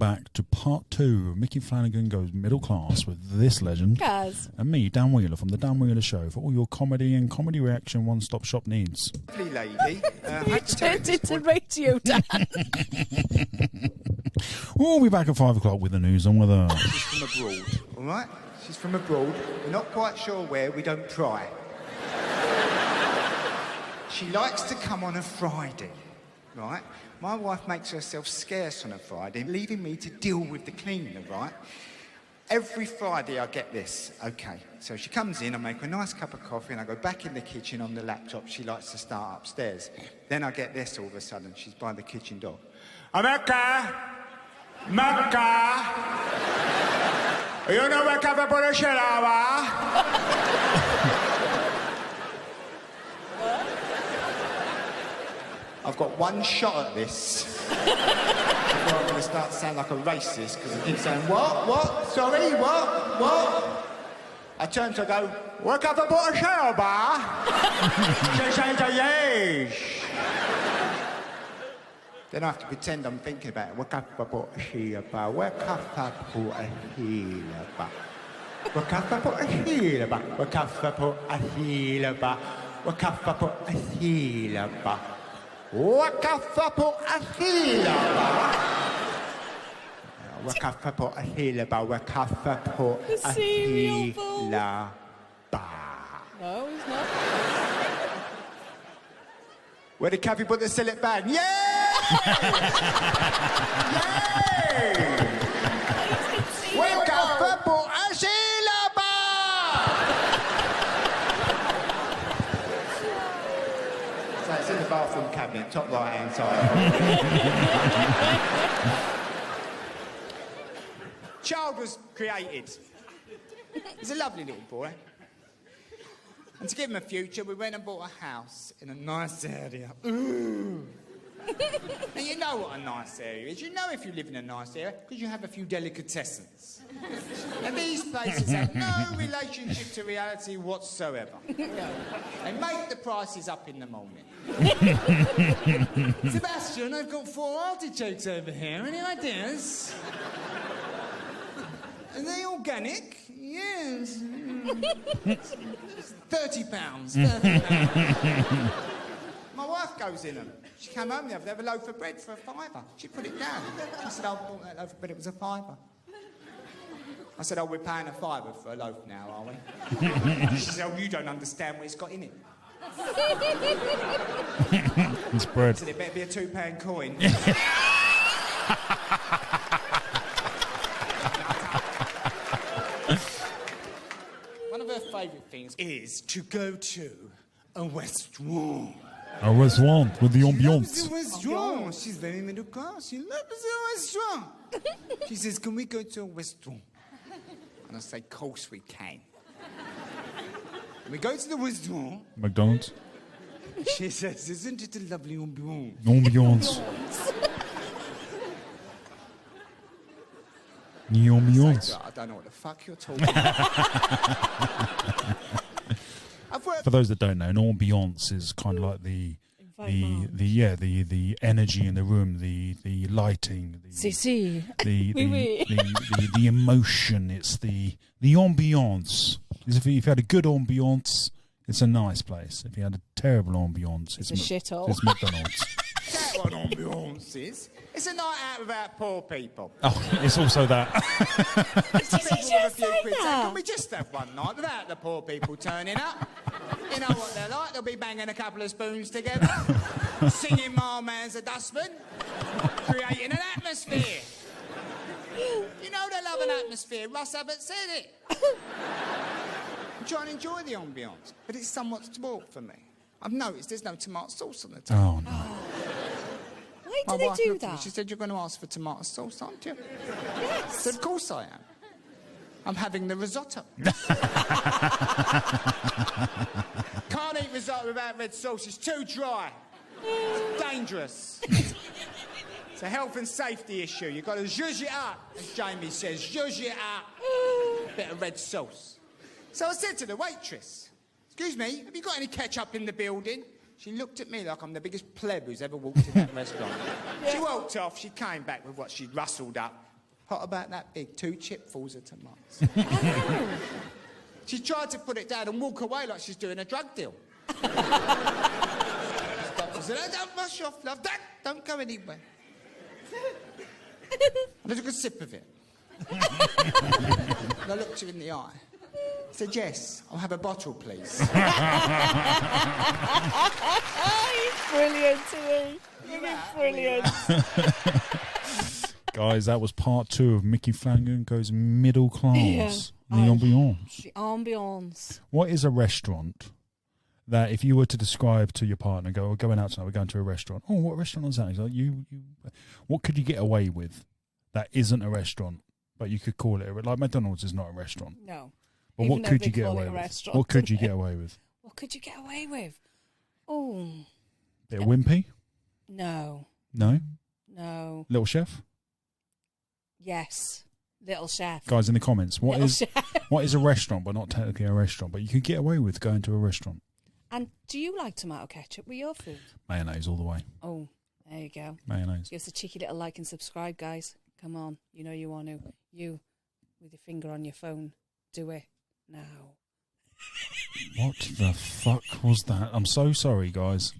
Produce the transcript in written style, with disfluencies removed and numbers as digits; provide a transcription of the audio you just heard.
back to part 2 of Micky Flanagan Goes Middle Class with this legend. Gaz. And me, Dan Wheeler, from The Dan Wheeler Show, for all your comedy and comedy reaction one-stop shop needs. Lovely lady. You turned into radio, Dan. We'll be back at 5 o'clock with the news and weather. She's from abroad, all right? She's from abroad. We're not quite sure where. We don't pry. She likes to come on a Friday, right? My wife makes herself scarce on a Friday, leaving me to deal with the cleaner, right? Every Friday I get this. Okay, so she comes in, I make her a nice cup of coffee, and I go back in the kitchen on the laptop. She likes to start upstairs. Then I get this all of a sudden. She's by the kitchen door. America! America! You know where coffee for the shower? I've got one shot at this. Before I'm going to start to sound like a racist, because I keep saying, what, sorry, what? I turn to her and go, work up a bottle shower bar? She says, yes. Then I have to pretend I'm thinking about it. Work up a bottle shower bar, work up a bottle healer bar. Work up a bottle healer bar, work up a bottle healer bar, work up a bottle healer bar. Wakafapo ahila. Wakafapo ahila ba. Wakafapo ahila ba. No, he's not. Where did Kathy put the sillet bag? Yay! Yay! Wakafapo ahila ba. It's in the bathroom cabinet, top right-hand side. Child was created. He's a lovely little boy. And to give him a future, we went and bought a house in a nice area. Ooh. Now, you know what a nice area is. You know if you live in a nice area, because you have a few delicatessens. And these places have no relationship to reality whatsoever. They make the prices up in the morning. Sebastian, I've got 4 artichokes over here. Any ideas? Are they organic? Yes. £30. My wife goes in them. She came home the other day, have a loaf of bread for a £5. She put it down. I said, I bought that loaf of bread, it was a £5. I said, oh, we're paying a £5 for a loaf now, are we? She said, oh, you don't understand what it's got in it. It's bread. I said, it better be a £2 coin. One of her favourite things is to go to a restaurant. A restaurant with the ambiance. She loves the restaurant. She's very middle class. She loves the restaurant. She says, can we go to a restaurant? And I say, of course we can. We go to the restaurant. McDonald's. She says, isn't it a lovely ambiance? Ambiance. The ambiance. I don't know what the fuck you're talking about. For those that don't know, an ambiance is kind of like the energy in the room, the lighting, the emotion. It's the ambiance. If you had a good ambiance, it's a nice place. If you had a terrible ambiance, it's a shithole. It's McDonald's. That's what ambiance is. It's a night out without poor people. Oh, it's also that. Did he just say that? Can we just have one night without the poor people turning up? You know what they're like. They'll be banging a couple of spoons together, singing My Man's a Dustman, creating an atmosphere. You know they love an atmosphere. Russ Abbott said it. I'm trying to enjoy the ambience, but it's somewhat spoilt for me. I've noticed there's no tomato sauce on the table. Oh, no. Why do they do that? She said, you're going to ask for tomato sauce, aren't you? Yes. I said, of course I am. I'm having the risotto. Can't eat risotto without red sauce. It's too dry. It's dangerous. It's a health and safety issue. You've got to zhuzh it up, as Jamie says. Zhuzh it up. Bit of red sauce. So I said to the waitress, excuse me, have you got any ketchup in the building? She looked at me like I'm the biggest pleb who's ever walked in that restaurant. She walked off. She came back with what she'd rustled up. pot about that big, 2 chipfuls of tomatoes. She tried to put it down and walk away like she's doing a drug deal. I said, oh, don't rush off, love. Don't go anywhere. And I took a sip of it. And I looked her in the eye. I said, yes, I'll have a bottle, please. He's brilliant to me. He's brilliant. Guys, that was part 2 of Micky Flanagan Goes Middle Class. The ambiance. The ambiance. What is a restaurant that if you were to describe to your partner, go, we're going out tonight, we're going to a restaurant. Oh, what restaurant is that? He's like, what could you get away with that isn't a restaurant, but you could call it, like McDonald's is not a restaurant. No. But Even what though could they you get call it away a with? restaurant, What could you don't get away with? What could you get away with? Oh. Bit of wimpy? No. No? No. Little Chef? Yes. Little Chef. Guys in the comments, what Little is Chef. what is a restaurant, but not technically a restaurant, but you could get away with going to a restaurant? And do you like tomato ketchup with your food? Mayonnaise all the way. Oh, there you go. Mayonnaise. Give us a cheeky little like and subscribe, guys. Come on. You know you want to. You, with your finger on your phone, do it now. What the fuck was that? I'm so sorry, guys.